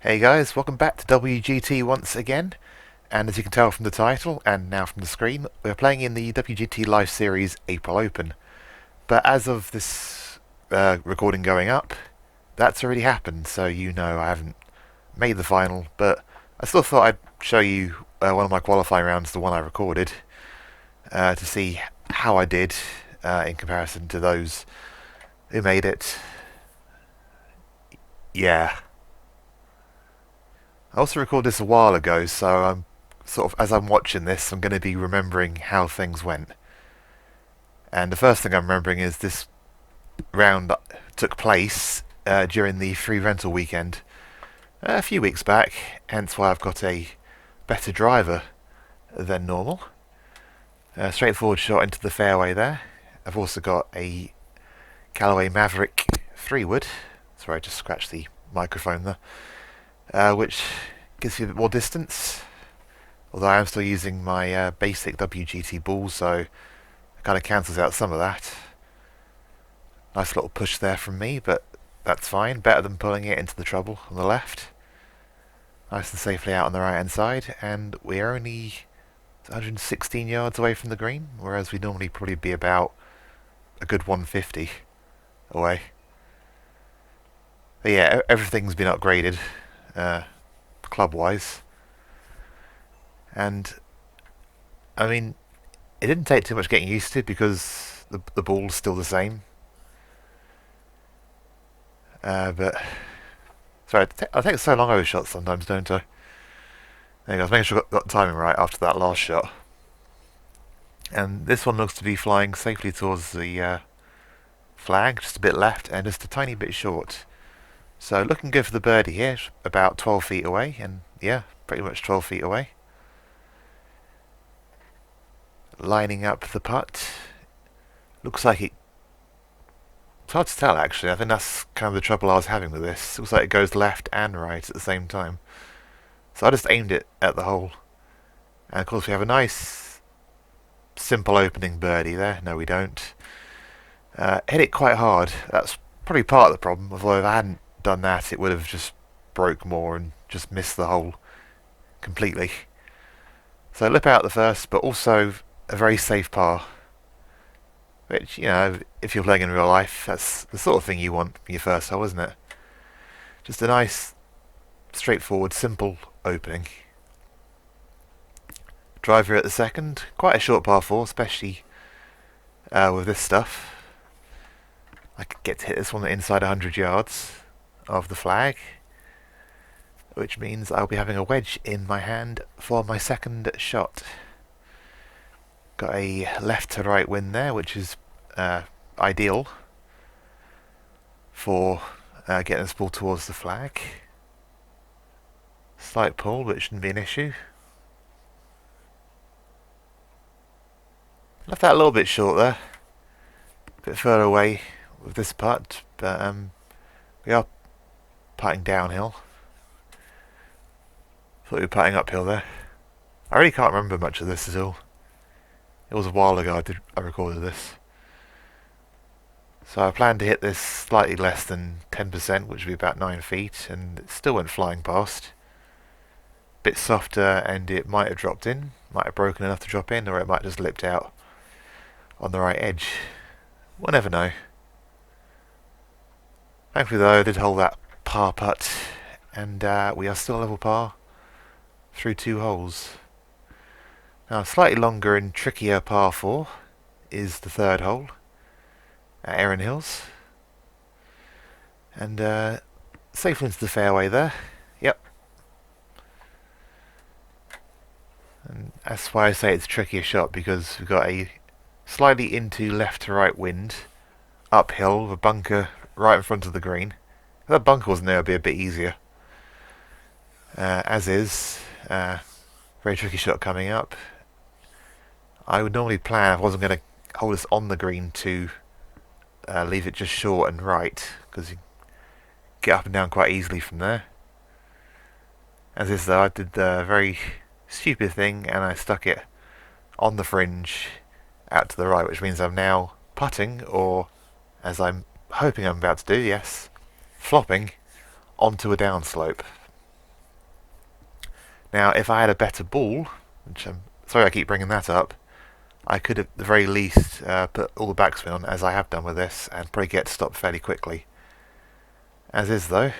Hey guys, welcome back to WGT once again. And as you can tell from the title and now from the screen, we're playing in the WGT Live Series April Open. But as of this recording going up, that's already happened, so you know I haven't made the final. But I still thought I'd show you one of my qualifying rounds, the one I recorded, to see how I did in comparison to those who made it. Yeah. I also recorded this a while ago, so I'm sort of, as I'm watching this, I'm going to be remembering how things went. And the first thing I'm remembering is this round took place during the free rental weekend a few weeks back, hence why I've got a better driver than normal. Straightforward shot into the fairway there. I've also got a Callaway Maverick 3-wood. Sorry, I just scratched the microphone there. Which gives you a bit more distance. Although I am still using my basic WGT ball, so it kind of cancels out some of that. Nice little push there from me, but that's fine. Better than pulling it into the trouble on the left. Nice and safely out on the right hand side, and we're only 116 yards away from the green, whereas we'd normally probably be about a good 150 away. But yeah, everything's been upgraded club-wise. And, I mean, it didn't take too much getting used to because the ball's still the same. But, sorry, I take so long over shots sometimes, don't I? There you go, I was making sure I got the timing right after that last shot. And this one looks to be flying safely towards the flag, just a bit left and just a tiny bit short. So looking good for the birdie here, about 12 feet away, and yeah, pretty much 12 feet away. Lining up the putt. Looks like it's hard to tell actually. I think that's kind of the trouble I was having with this. Looks like it goes left and right at the same time. So I just aimed it at the hole. And of course we have a nice, simple opening birdie there. No, we don't. Hit it quite hard. That's probably part of the problem. Although if I hadn't done that, it would have just broke more and just missed the hole completely. So lip out the first, but also a very safe par. Which, you know, if you're playing in real life, that's the sort of thing you want for your first hole, isn't it? Just a nice, straightforward, simple opening. Driver at the second. Quite a short par 4, especially with this stuff. I could get to hit this one inside 100 yards of the flag, which means I'll be having a wedge in my hand for my second shot. Got a left to right wind there, which is ideal for getting this ball towards the flag. Slight pull, but it shouldn't be an issue. Left that a little bit short there, a bit further away with this putt, but we are putting downhill. Thought we were putting uphill there. I really can't remember much of this at all. It was a while ago I recorded this. So I planned to hit this slightly less than 10%, which would be about 9 feet, and it still went flying past. Bit softer, and it might have dropped in, might have broken enough to drop in, or it might have just lipped out on the right edge. We'll never know. Thankfully though, I did hold that par putt, and we are still level par through 2 holes. Now, slightly longer and trickier par 4 is the third hole at Erin Hills. And safely into the fairway there. Yep. And that's why I say it's a trickier shot, because we've got a slightly into left to right wind, uphill, with a bunker right in front of the green. If that bunker wasn't there, it would be a bit easier. As is, very tricky shot coming up. I would normally plan, if I wasn't going to hold this on the green, to leave it just short and right, because you get up and down quite easily from there. As is though, I did the very stupid thing and I stuck it on the fringe out to the right, which means I'm now putting, or as I'm hoping I'm about to do, yes, flopping onto a downslope. Now, if I had a better ball, which I'm sorry I keep bringing that up, I could at the very least put all the backspin on, as I have done with this, and probably get stopped fairly quickly. As is, though,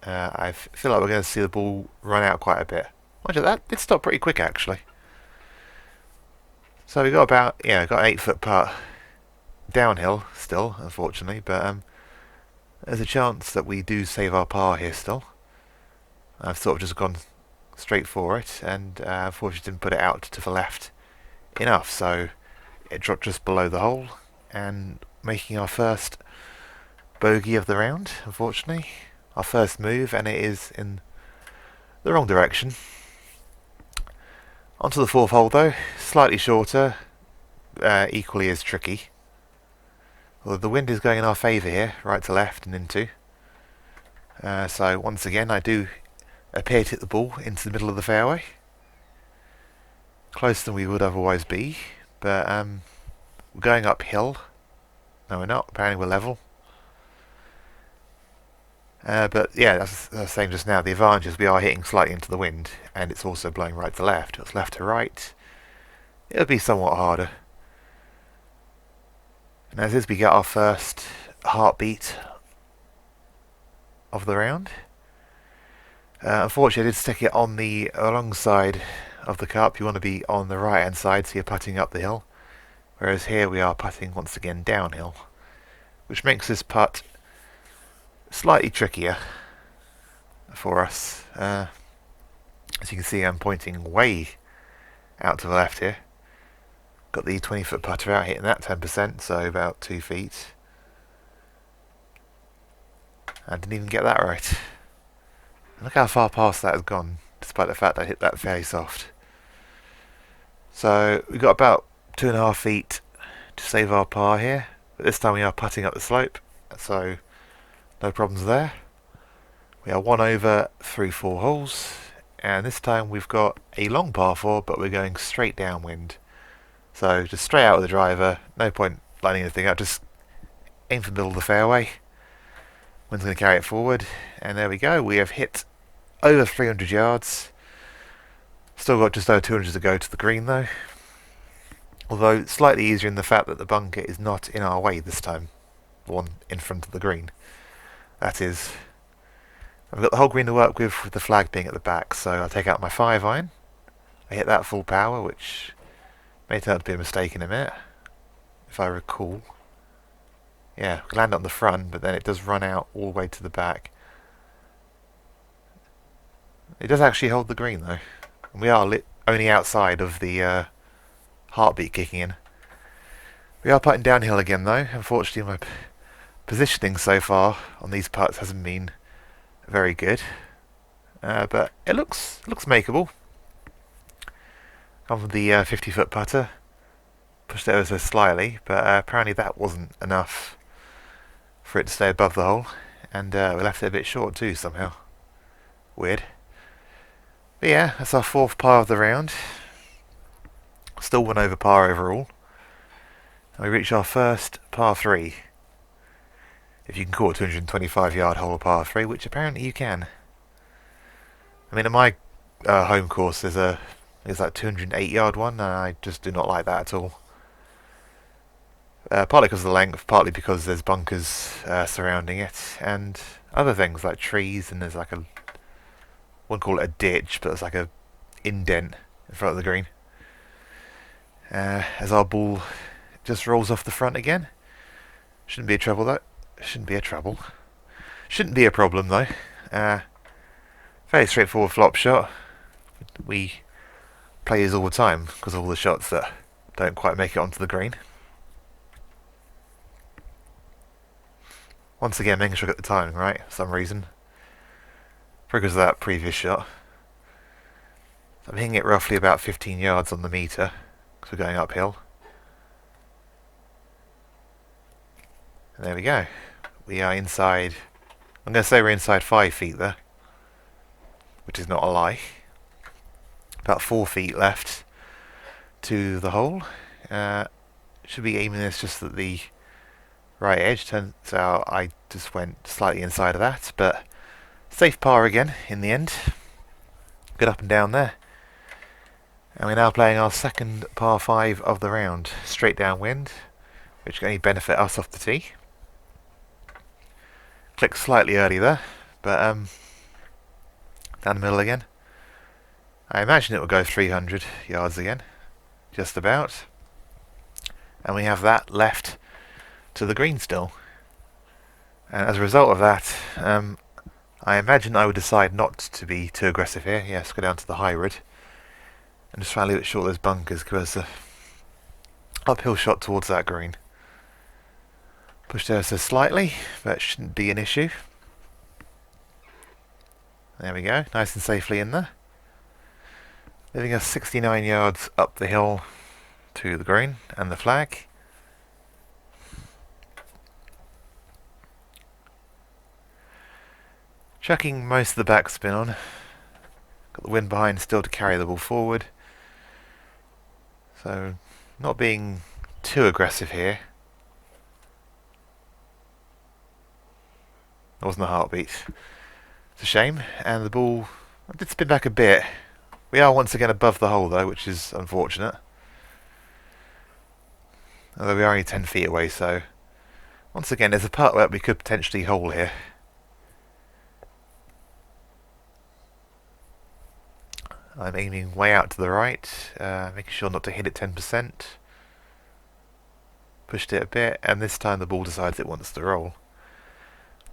I feel like we're going to see the ball run out quite a bit. Mind you, that did stop pretty quick, actually. So we got about, got an 8-foot putt downhill still, unfortunately, but there's a chance that we do save our par here still. I've sort of just gone straight for it, and unfortunately didn't put it out to the left enough, so it dropped just below the hole, and making our first bogey of the round, unfortunately. Our first move, and it is in the wrong direction. Onto the 4th hole though, slightly shorter, equally as tricky. Although the wind is going in our favour here, right to left and into. So once again I do appear to hit the ball into the middle of the fairway. Closer than we would otherwise be, but we're going uphill. No, we're not. Apparently we're level. But yeah, as I was saying just now, the advantage is we are hitting slightly into the wind, and it's also blowing right to left. If it's left to right, it'll be somewhat harder. And as is, we get our first heartbeat of the round. Unfortunately, I did stick it on the wrong side of the cup. You want to be on the right hand side, so you're putting up the hill. Whereas here we are putting once again downhill, which makes this putt slightly trickier for us. As you can see, I'm pointing way out to the left here. Got the 20-foot putter out, hitting that 10%, so about 2 feet. I didn't even get that right. Look how far past that has gone, despite the fact I hit that fairly soft. So we've got about 2.5 feet to save our par here, but this time we are putting up the slope, so no problems there. We are 1 over through 4 holes, and this time we've got a long par 4, but we're going straight downwind. So just straight out with the driver, no point lining anything up, just aim for the middle of the fairway. Wind's going to carry it forward, and there we go. We have hit over 300 yards. Still got just over 200 to go to the green though. Although slightly easier in the fact that the bunker is not in our way this time. The one in front of the green. That is. I've got the whole green to work with the flag being at the back, so I'll take out my 5-iron. I hit that full power, which may turn out to be a mistake in a minute, if I recall. Yeah, we land on the front, but then it does run out all the way to the back. It does actually hold the green though. And we are only outside of the heartbeat kicking in. We are putting downhill again though. Unfortunately my positioning so far on these putts hasn't been very good. But it looks makeable. Gone with the 50-foot putter. Pushed it ever so slightly, but apparently that wasn't enough for it to stay above the hole. And we left it a bit short too somehow. Weird. But yeah, that's our 4th par of the round. Still 1 over par overall. And we reach our first par 3. If you can call it a 225-yard hole of par 3, which apparently you can. I mean, at my home course, there's that 208-yard one, and I just do not like that at all. Partly because of the length, partly because there's bunkers surrounding it, and other things like trees, and there's like I wouldn't call it a ditch, but it's like a indent in front of the green. As our ball just rolls off the front again. Shouldn't be a trouble though. Shouldn't be a trouble. Shouldn't be a problem though. Very straightforward flop shot. We play these all the time because of all the shots that don't quite make it onto the green. Once again, making sure I get the timing right for some reason. Probably because of that previous shot. So I'm hitting it roughly about 15 yards on the meter because we're going uphill. And there we go. We are inside. I'm going to say we're inside 5 feet there, which is not a lie. About 4 feet left to the hole. Should be aiming this just at the right edge. Turns out I just went slightly inside of that, but safe par again in the end. Good up and down there. And we're now playing our second par 5 of the round. Straight downwind, which can only benefit us off the tee. Clicked slightly early there, but down the middle again. I imagine it will go 300 yards again, just about. And we have that left to the green still. And as a result of that, I imagine I would decide not to be too aggressive here. Yes, go down to the hybrid. And just try and leave it short of those bunkers, because uphill shot towards that green. Pushed there so slightly, but shouldn't be an issue. There we go, nice and safely in there. Leaving us 69 yards up the hill to the green and the flag. Chucking most of the backspin on. Got the wind behind still to carry the ball forward. So, not being too aggressive here. There wasn't a heartbeat. It's a shame. And the ball did spin back a bit. We are once again above the hole though, which is unfortunate. Although we are only 10 feet away, so once again there's a part where we could potentially hole here. I'm aiming way out to the right, making sure not to hit it 10%. Pushed it a bit, and this time the ball decides it wants to roll.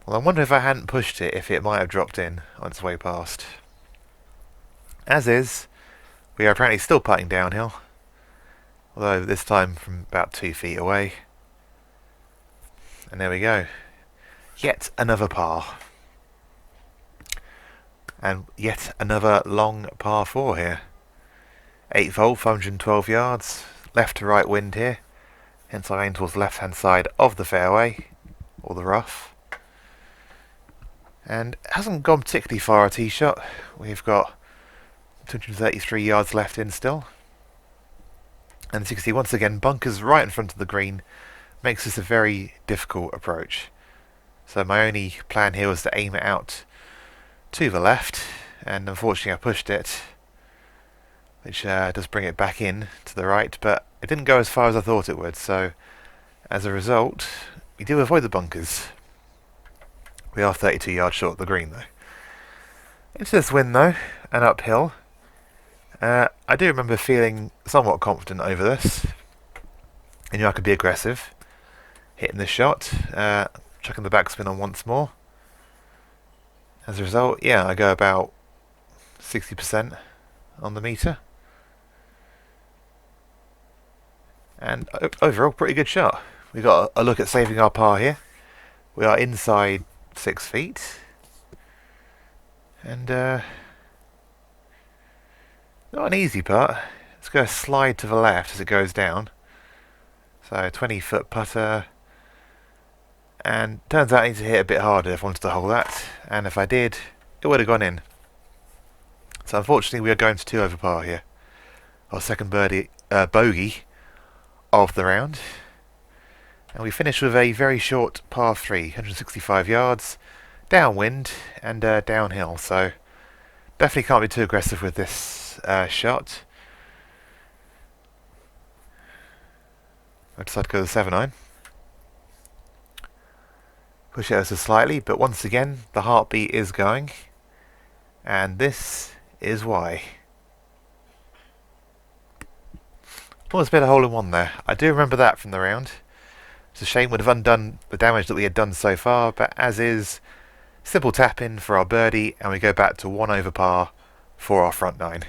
Well, I wonder if I hadn't pushed it, if it might have dropped in on its way past. As is, we are apparently still putting downhill, although this time from about 2 feet away. And there we go. Yet another par. And yet another long par 4 here. 8th hole, 512 yards. Left to right wind here. Hence I'm aiming towards the left hand side of the fairway, or the rough. And it hasn't gone particularly far a tee shot. We've got 233 yards left in still. And as you can see, once again, bunkers right in front of the green makes this a very difficult approach. So my only plan here was to aim it out to the left, and unfortunately I pushed it, which does bring it back in to the right, but it didn't go as far as I thought it would, so as a result we do avoid the bunkers. We are 32 yards short of the green though. Into this wind though, and uphill, I do remember feeling somewhat confident over this. I knew I could be aggressive, hitting this shot, chucking the backspin on once more. As a result, yeah, I go about 60% on the meter. And overall, pretty good shot. We got a look at saving our par here. We are inside 6 feet. And not an easy putt. It's going to slide to the left as it goes down. So 20-foot putter. And turns out I need to hit a bit harder if I wanted to hold that. And if I did, it would have gone in. So unfortunately we are going to 2 over par here. Our second bogey of the round. And we finish with a very short par 3, 165 yards, downwind and downhill. So definitely can't be too aggressive with this shot. I decided to go to the 7-iron. Push it ever so slightly, but once again the heartbeat is going, and this is why. Well, it's a bit of hole-in-one there. I do remember that from the round. It's a shame would have undone the damage that we had done so far, but as is, simple tap in for our birdie, and we go back to 1 over par for our front 9.